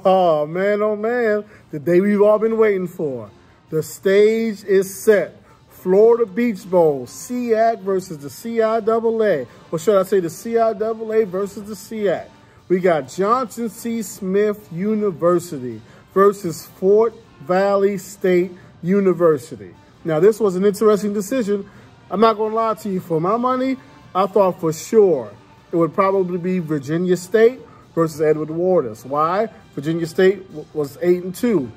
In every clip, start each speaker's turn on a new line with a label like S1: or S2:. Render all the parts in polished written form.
S1: Oh, man, the day we've all been waiting for. The stage is set. Florida Beach Bowl, SEAC versus the CIAA. Or should I say the CIAA versus the SEAC. We got Johnson C. Smith University versus Fort Valley State University. Now, this was an interesting decision. I'm not going to lie to you. For my money, I thought for sure it would probably be Virginia State versus Edward Waters. Why? Virginia State was 8-2.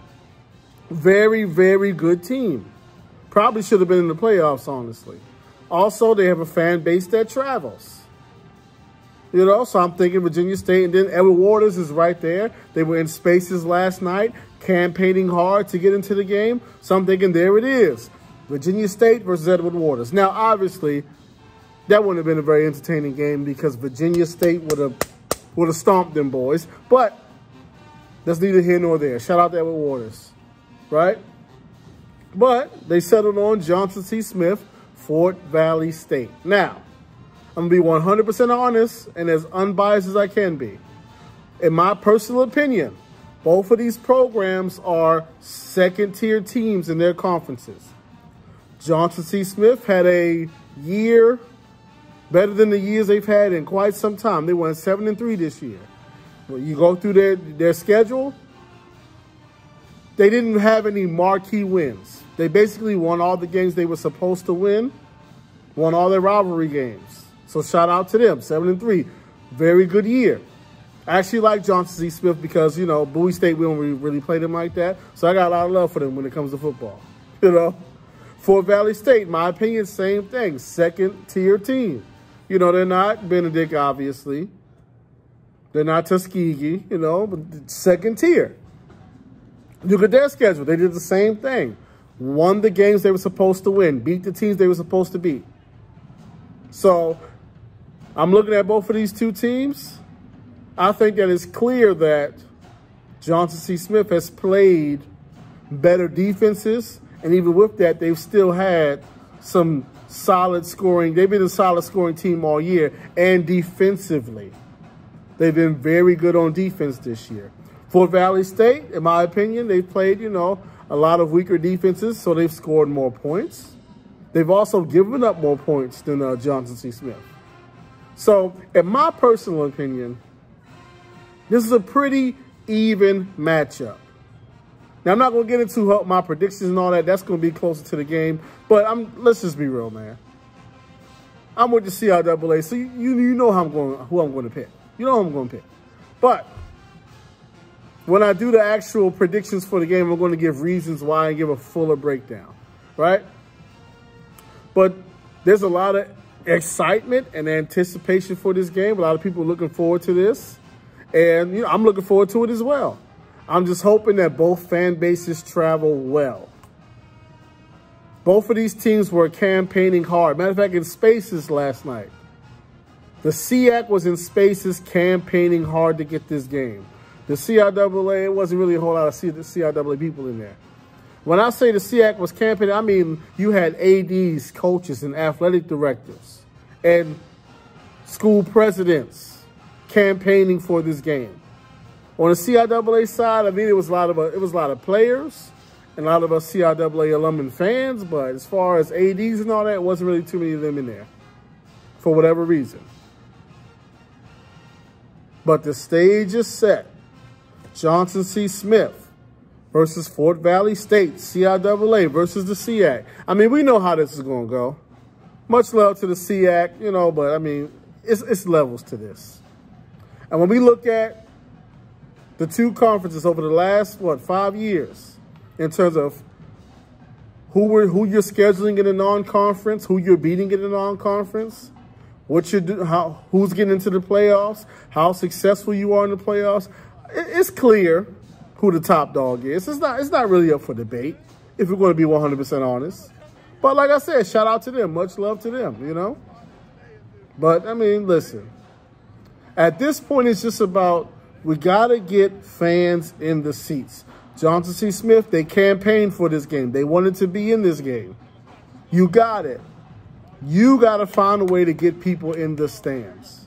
S1: Very, very good team. Probably should have been in the playoffs, honestly. Also, they have a fan base that travels. You know, so I'm thinking Virginia State. And then Edward Waters is right there. They were in Spaces last night, campaigning hard to get into the game. So I'm thinking there it is. Virginia State versus Edward Waters. Now, obviously, that wouldn't have been a very entertaining game because Virginia State would have stomped them boys. But that's neither here nor there. Shout out to Edward Waters, right? But they settled on Johnson C. Smith, Fort Valley State. Now, I'm going to be 100% honest and as unbiased as I can be. In my personal opinion, both of these programs are second-tier teams in their conferences. Johnson C. Smith had a year better than the years they've had in quite some time. They went 7-3 this year. When you go through their schedule, they didn't have any marquee wins. They basically won all the games they were supposed to win, won all their rivalry games. So shout out to them, 7-3. Very good year. I actually like Johnson C. Smith because, you know, Bowie State, we don't really play them like that. So I got a lot of love for them when it comes to football, you know. Fort Valley State, in my opinion, same thing. Second-tier team. You know, they're not Benedict, obviously. They're not Tuskegee, you know, but second tier. Look at their schedule. They did the same thing. Won the games they were supposed to win. Beat the teams they were supposed to beat. So I'm looking at both of these two teams. I think that it's clear that Johnson C. Smith has played better defenses. And even with that, they've still had some solid scoring. They've been a solid scoring team all year. And defensively, they've been very good on defense this year. Fort Valley State, in my opinion, they've played, you know, a lot of weaker defenses, so they've scored more points. They've also given up more points than Johnson C. Smith. So, in my personal opinion, this is a pretty even matchup. Now, I'm not going to get into my predictions and all that. That's going to be closer to the game. But let's just be real, man. I'm with the CIAA, so you know who I'm going to pick. You know who I'm going to pick. But when I do the actual predictions for the game, I'm going to give reasons why and give a fuller breakdown, right? But there's a lot of excitement and anticipation for this game. A lot of people are looking forward to this. And, you know, I'm looking forward to it as well. I'm just hoping that both fan bases travel well. Both of these teams were campaigning hard. Matter of fact, in Spaces last night, the SEAC was in Spaces campaigning hard to get this game. The CIAA, it wasn't really a whole lot of CIAA people in there. When I say the SEAC was campaigning, I mean you had ADs, coaches, and athletic directors, and school presidents campaigning for this game. On the CIAA side, I mean, it was a lot of players and a lot of us CIAA alum and fans, but as far as ADs and all that, it wasn't really too many of them in there for whatever reason. But the stage is set. Johnson C. Smith versus Fort Valley State, CIAA versus the SEAC. I mean, we know how this is going to go. Much love to the SEAC, you know, but I mean, it's levels to this. And when we look at the two conferences over the last, 5 years, in terms of who you're scheduling in a non-conference, who you're beating in a non-conference, what you do, who's getting into the playoffs, how successful you are in the playoffs, it's clear who the top dog is. It's not really up for debate, if we're going to be 100% honest. But like I said, shout out to them. Much love to them, you know. But, I mean, listen. At this point, it's just about we got to get fans in the seats. Johnson C. Smith, they campaigned for this game. They wanted to be in this game. You got it. You got to find a way to get people in the stands.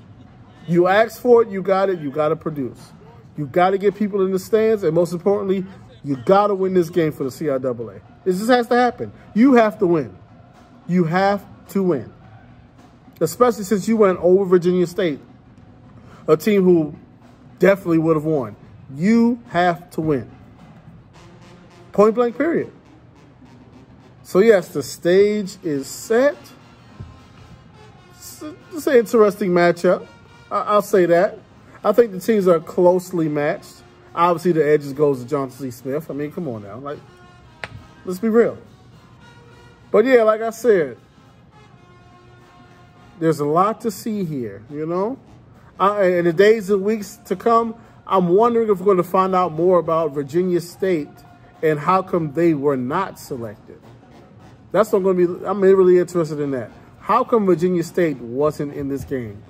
S1: You asked for it, you got it, you got to produce. You got to get people in the stands, and most importantly, you got to win this game for the CIAA. This just has to happen. You have to win. You have to win. Especially since you went over Virginia State, a team who definitely would have won. You have to win. Point blank, period. So, yes, the stage is set. It's an interesting matchup. I'll say that. I think the teams are closely matched. Obviously, the edges goes to Johnson C. Smith. I mean, come on now. Like, let's be real. But, yeah, like I said, there's a lot to see here, you know? In the days and weeks to come, I'm wondering if we're going to find out more about Virginia State and how come they were not selected. That's what I'm going to be, I'm really interested in that. How come Virginia State wasn't in this game?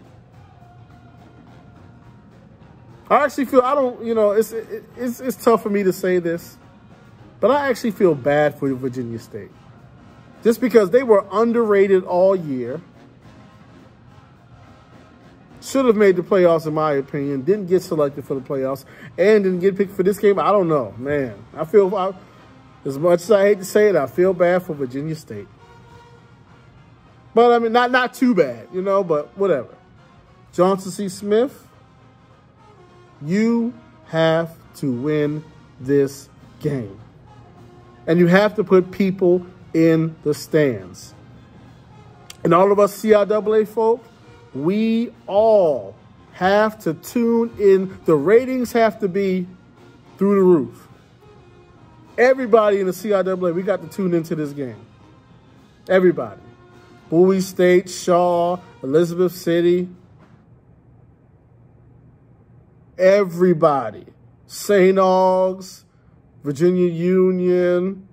S1: I actually feel, I don't, you know, it's tough for me to say this, but I actually feel bad for Virginia State. Just because they were underrated all year. Should have made the playoffs, in my opinion. Didn't get selected for the playoffs and didn't get picked for this game. I don't know, man. I feel, as much as I hate to say it, I feel bad for Virginia State. But, I mean, not too bad, you know, but whatever. Johnson C. Smith, you have to win this game. And you have to put people in the stands. And all of us CIAA folk, we all have to tune in. The ratings have to be through the roof. Everybody in the CIAA, we got to tune into this game. Everybody. Bowie State, Shaw, Elizabeth City. Everybody. St. Aug's, Virginia Union.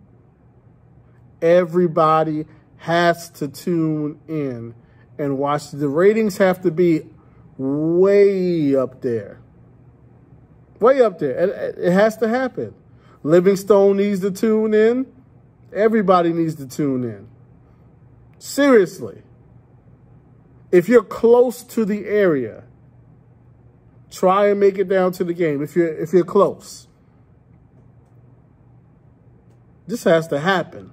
S1: Everybody has to tune in and watch. The ratings have to be way up there. Way up there. It has to happen. Livingstone needs to tune in. Everybody needs to tune in. Seriously. If you're close to the area, try and make it down to the game. If you're close. This has to happen.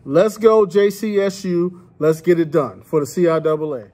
S1: Let's go, JCSU. Let's get it done for the CIAA.